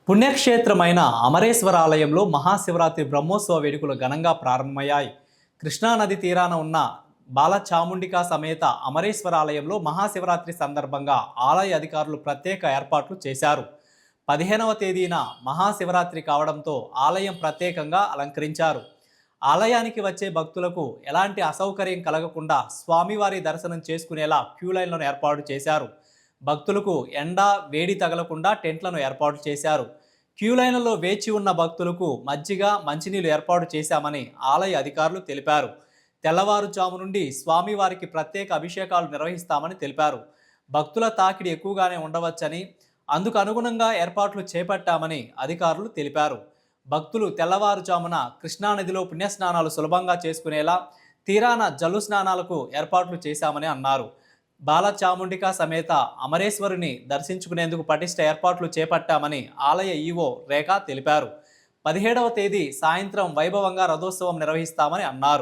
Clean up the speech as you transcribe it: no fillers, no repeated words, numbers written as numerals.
పుణ్యక్షేత్రమైన అమరేశ్వర ఆలయంలో మహాశివరాత్రి బ్రహ్మోత్సవ వేడుకలు ఘనంగా ప్రారంభమయ్యాయి. కృష్ణానది తీరాన ఉన్న బాలచాముండికా సమేత అమరేశ్వర ఆలయంలో మహాశివరాత్రి సందర్భంగా ఆలయ అధికారులు ప్రత్యేక ఏర్పాట్లు చేశారు. 15వ తేదీన మహాశివరాత్రి కావడంతో ఆలయం ప్రత్యేకంగా అలంకరించారు. ఆలయానికి వచ్చే భక్తులకు ఎలాంటి అసౌకర్యం కలగకుండా స్వామివారి దర్శనం చేసుకునేలా క్యూ లైన్లను ఏర్పాటు చేశారు. భక్తులకు ఎండ వేడి తగలకుండా టెంట్లను ఏర్పాటు చేశారు. క్యూ లైన్లలో వేచి ఉన్న భక్తులకు మజ్జిగ మంచినీళ్ళు ఏర్పాటు చేశామని ఆలయ అధికారులు తెలిపారు. తెల్లవారుజాము నుండి స్వామివారికి ప్రత్యేక అభిషేకాలు నిర్వహిస్తామని తెలిపారు. భక్తుల తాకిడి ఎక్కువగానే ఉండవచ్చని, అందుకు అనుగుణంగా ఏర్పాట్లు చేపట్టామని అధికారులు తెలిపారు. భక్తులు తెల్లవారుజామున కృష్ణానదిలో పుణ్యస్నానాలు సులభంగా చేసుకునేలా తీరాన జల్లు స్నానాలకు ఏర్పాట్లు చేశామని అన్నారు. బాలచాముండికా సమేత అమరేశ్వరుని దర్శించుకునేందుకు పటిష్ట ఏర్పాట్లు చేపట్టామని ఆలయ ఈవో రేఖ తెలిపారు. 17వ తేదీ సాయంత్రం వైభవంగా రథోత్సవం నిర్వహిస్తామని అన్నారు.